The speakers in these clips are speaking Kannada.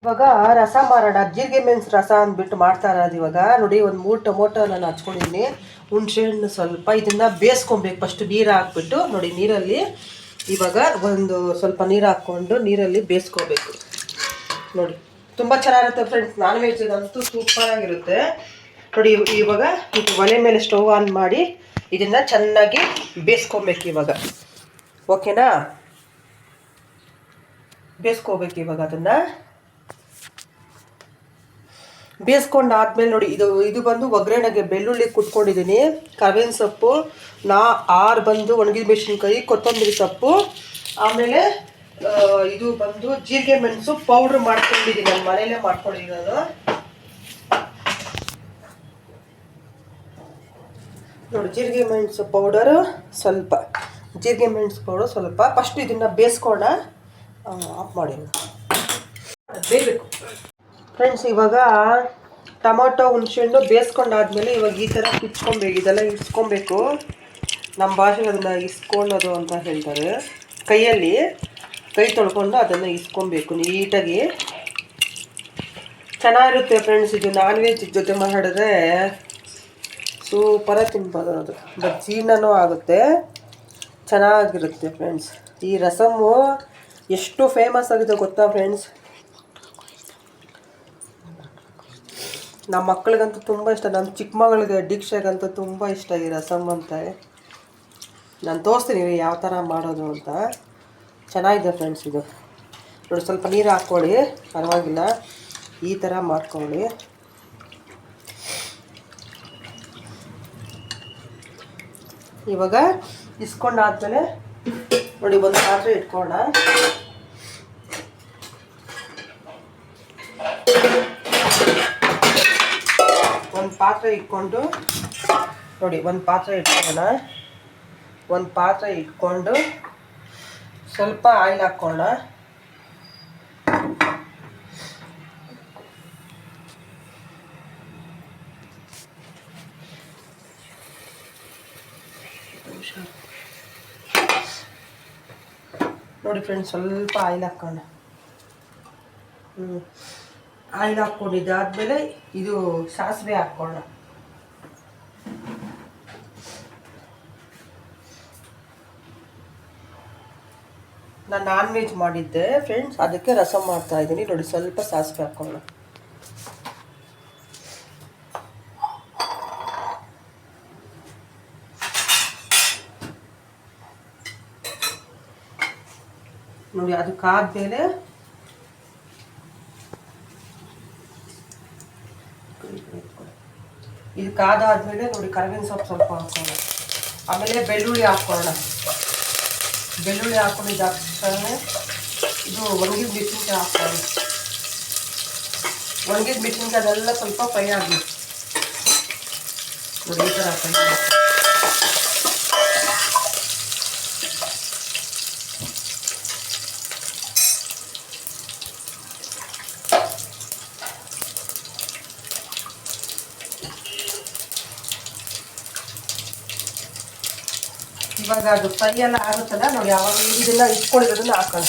ಇವಾಗ ರಸ ಮಾಡೋಣ. ಜೀರಿಗೆ ಮೆಣಸು ರಸ ಅಂದ್ಬಿಟ್ಟು ಮಾಡ್ತಾ ಇರೋದು. ಇವಾಗ ನೋಡಿ, ಒಂದು 3 ಟೊಮೊಟೊ ನಾನು ಹಚ್ಕೊಂಡಿದ್ದೀನಿ. ಹುಣಸೆ ಹಣ್ಣು ಸ್ವಲ್ಪ, ಇದನ್ನ ಬೇಯಿಸ್ಕೊಬೇಕು. ಫಸ್ಟ್ ನೀರು ಹಾಕ್ಬಿಟ್ಟು ನೋಡಿ, ನೀರಲ್ಲಿ ಇವಾಗ ಒಂದು ಸ್ವಲ್ಪ ನೀರು ಹಾಕ್ಕೊಂಡು ನೀರಲ್ಲಿ ಬೇಯಿಸ್ಕೋಬೇಕು. ನೋಡಿ, ತುಂಬ ಚೆನ್ನಾಗಿರುತ್ತೆ ಫ್ರೆಂಡ್ಸ್. ನಾನ್ ವೆಜ್ ಅಂತೂ ಸೂಪರ್ ಆಗಿರುತ್ತೆ ನೋಡಿ. ಇವಾಗ ಒಲೆ ಮೇಲೆ ಸ್ಟವ್ ಆನ್ ಮಾಡಿ ಇದನ್ನ ಚೆನ್ನಾಗಿ ಬೇಯಿಸ್ಕೊಬೇಕು. ಇವಾಗ ಓಕೆನಾ, ಬೇಯಿಸ್ಕೋಬೇಕು. ಇವಾಗ ಅದನ್ನ ಬೇಯಿಸ್ಕೊಂಡಾದ್ಮೇಲೆ ನೋಡಿ, ಇದು ಬಂದು ಒಗ್ಗರಣೆಗೆ ಬೆಳ್ಳುಳ್ಳಿ ಕುಟ್ಕೊಂಡಿದ್ದೀನಿ, ಕರ್ಬೇವಿನ ಸೊಪ್ಪು, 6 ಬಂದು ಒಣಗಿದ ಮೆಣಸಿನ್ಕಾಯಿ, ಕೊತ್ತಂಬರಿ ಸೊಪ್ಪು, ಆಮೇಲೆ ಇದು ಬಂದು ಜೀರಿಗೆ ಮೆಣಸು ಪೌಡ್ರ್ ಮಾಡ್ಕೊಂಡಿದ್ದೀನಿ. ನಾನು ಮನೆಯಲ್ಲೇ ಮಾಡ್ಕೊಂಡಿದ್ದೀನಿ. ನೋಡಿ, ಜೀರಿಗೆ ಮೆಣಸು ಪೌಡರು ಸ್ವಲ್ಪ, ಜೀರಿಗೆ ಮೆಣಸು ಪೌಡರ್ ಸ್ವಲ್ಪ. ಫಸ್ಟ್ ಇದನ್ನು ಬೇಯಿಸ್ಕೋಣ. ಆಫ್ ಮಾಡಿ, ಬೇಯಬೇಕು ಫ್ರೆಂಡ್ಸ್. ಇವಾಗ ಟೊಮೊಟೊ ಹುಣಸೆಹಣ್ಣು ಬೇಯಿಸ್ಕೊಂಡಾದ್ಮೇಲೆ ಇವಾಗ ಈ ಥರ ಕಿಚ್ಕೊಬೇಕು. ಇದೆಲ್ಲ ಇಸ್ಕೊಬೇಕು. ನಮ್ಮ ಭಾಷೆಗೆ ಅದನ್ನು ಇಸ್ಕೊಳ್ಳೋದು ಅಂತ ಹೇಳ್ತಾರೆ. ಕೈಯಲ್ಲಿ ಕೈ ತೊಳ್ಕೊಂಡು ಅದನ್ನು ಇಸ್ಕೊಬೇಕು ನೀಟಾಗಿ. ಚೆನ್ನಾಗಿರುತ್ತೆ ಫ್ರೆಂಡ್ಸ್. ಇದು ನಾನ್ ವೆಜ್ ಜೊತೆ ಮಾಡಿದ್ರೆ ಸೂಪರಾಗಿ ತಿನ್ಬೋದು. ಅದು ಬಟ್ ಜೀರ್ಣನೂ ಆಗುತ್ತೆ, ಚೆನ್ನಾಗಿರುತ್ತೆ ಫ್ರೆಂಡ್ಸ್. ಈ ರಸಮ್ಮು ಎಷ್ಟು ಫೇಮಸ್ ಆಗಿದೆ ಗೊತ್ತಾ ಫ್ರೆಂಡ್ಸ್. ನಮ್ಮ ಮಕ್ಕಳಿಗಂತೂ ತುಂಬ ಇಷ್ಟ. ನಮ್ಮ ಚಿಕ್ಕ ಮಗಳಿಗೆ ದೀಕ್ಷೆಗಂತೂ ತುಂಬ ಇಷ್ಟ ಈ ರಸಮ್ ಅಂತ. ನಾನು ತೋರಿಸ್ತೀನಿ ಯಾವ ಥರ ಮಾಡೋದು ಅಂತ. ಚೆನ್ನಾಗಿದೆ ಫ್ರೆಂಡ್ಸ್. ಇದು ನೋಡಿ, ಸ್ವಲ್ಪ ನೀರು ಹಾಕ್ಕೊಳ್ಳಿ, ಪರವಾಗಿಲ್ಲ. ಈ ಥರ ಮಾಡ್ಕೊಳ್ಳಿ. ಇವಾಗ ಇಸ್ಕೊಂಡಾದ್ಮೇಲೆ ನೋಡಿ, ಒಂದು ಪಾತ್ರೆ ಇಟ್ಕೊಳ್ಳೋಣ. ಒಂದು ಪಾತ್ರೆ ಇಟ್ಕೊಂಡು ನೋಡಿ, ಒಂದು ಪಾತ್ರೆ ಇಟ್ಕೊಳ್ಳೋಣ. ಒಂದು ಪಾತ್ರೆ ಇಟ್ಕೊಂಡು ಸ್ವಲ್ಪ ಆಯಿಲ್ ಹಾಕ್ಕೊಳ್ಳೋಣ. ನೋಡಿ ಫ್ರೆಂಡ್ಸ್, ಸ್ವಲ್ಪ ಆಯಿಲ್ ಹಾಕೋಣ. ಆಯಿಲ್ ಹಾಕ್ಕೊಂಡಿದ್ದಾದ್ಮೇಲೆ ಇದು ಸಾಸಿವೆ ಹಾಕ್ಕೊಳ್ಳೋಣ. ನಾನು ನಾನ್ ವೆಜ್ ಮಾಡಿದ್ದೆ ಫ್ರೆಂಡ್ಸ್, ಅದಕ್ಕೆ ರಸಮ್ ಮಾಡ್ತಾ ಇದ್ದೀನಿ. ನೋಡಿ, ಸ್ವಲ್ಪ ಸಾಸಿವೆ ಹಾಕ್ಕೊಳ್ಳೋಣ. ನೋಡಿ, ಅದಕ್ಕಾದ್ಮೇಲೆ ಇದಕ್ಕಾದಾದ್ಮೇಲೆ ನೋಡಿ, ಕರ್ಬೇವಿನ ಸೊಪ್ಪು ಸ್ವಲ್ಪ ಹಾಕೋಣ. ಆಮೇಲೆ ಬೆಳ್ಳುಳ್ಳಿ ಹಾಕ್ಕೊಳ್ಳೋಣ. ಬೆಳ್ಳುಳ್ಳಿ ಹಾಕ್ಕೊಂಡಿದ್ದಾದ್ಮೇಲೆ ಇದು ಒಣಗಿದ ಮೆಣಸಿನ್ಕಾಯಿ ಹಾಕ್ಕೊಳ್ಳೋಣ. ಒಣಗಿದ ಮೆಣಸಿನ್ಕಾಯಿ ಅದೆಲ್ಲ ಸ್ವಲ್ಪ ಫ್ರೈ ಆಗಲಿ. ನೋಡಿ, ಈ ಥರ ಫ್ರೈ ಮಾಡಿ. ಇವಾಗ ಅದು ಫ್ರೈ ಎಲ್ಲ ಆಗುತ್ತಲ್ಲ ನೋಡಿ, ಆವಾಗ ಇದೆಲ್ಲ ಇಟ್ಕೊಂಡಿರೋದನ್ನ ಹಾಕೋಣ.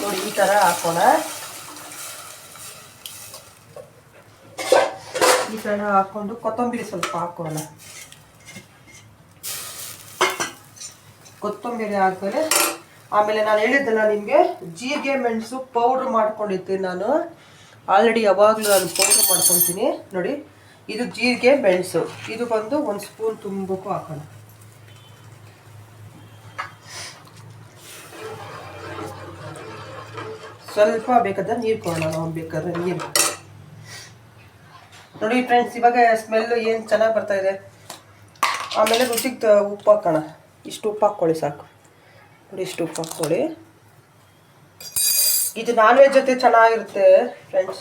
ನೋಡಿ, ಈ ಥರ ಹಾಕೋಣ. ಈ ಥರ ಹಾಕ್ಕೊಂಡು ಕೊತ್ತಂಬರಿ ಸ್ವಲ್ಪ ಹಾಕೋಣ. ಕೊತ್ತಂಬರಿ ಹಾಕ್ಮೇಲೆ ಆಮೇಲೆ ನಾನು ಹೇಳಿದ್ದೆಲ್ಲ ನಿಮಗೆ, ಜೀರಿಗೆ ಮೆಣಸು ಪೌಡ್ರ್ ಮಾಡ್ಕೊಂಡಿರ್ತೀನಿ ನಾನು ಆಲ್ರೆಡಿ. ಯಾವಾಗಲೂ ನಾನು ಪೌಡ್ರ್ ಮಾಡ್ಕೊತೀನಿ ನೋಡಿ. ಇದು ಜೀರಿಗೆ ಮೆಣಸು, ಇದು ಬಂದು 1 ಸ್ಪೂನ್ ತುಂಬಕ್ಕೂ ಹಾಕೋಣ. ಸ್ವಲ್ಪ ಬೇಕಾದ್ರೆ ನೀರು ಕೊಡೋಣ. ನಾವು ಬೇಕಾದ್ರೆ ನೀರು ನೋಡಿ ಫ್ರೆಂಡ್ಸ್. ಇವಾಗ ಸ್ಮೆಲ್ಲು ಏನು ಚೆನ್ನಾಗಿ ಬರ್ತಾ ಇದೆ. ಆಮೇಲೆ ರುಚಿಗೆ ಉಪ್ಪು ಹಾಕೋಣ. ಇಷ್ಟು ಉಪ್ಪು ಹಾಕ್ಕೊಳ್ಳಿ ಸಾಕು. ನೋಡಿ, ಇಷ್ಟು ಉಪ್ಪು ಹಾಕ್ಕೊಳ್ಳಿ. ಇದು ನಾನ್ ವೆಜ್ ಜೊತೆ ಚೆನ್ನಾಗಿರುತ್ತೆ ಫ್ರೆಂಡ್ಸ್.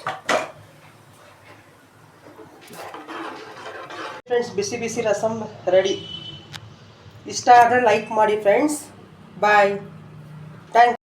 ಬಿಸಿ ಬಿಸಿ ರಸಮ್ ರೆಡಿ. ಇಷ್ಟ ಆದರೆ ಲೈಕ್ ಮಾಡಿ ಫ್ರೆಂಡ್ಸ್. ಬಾಯ್. ಥ್ಯಾಂಕ್ಸ್.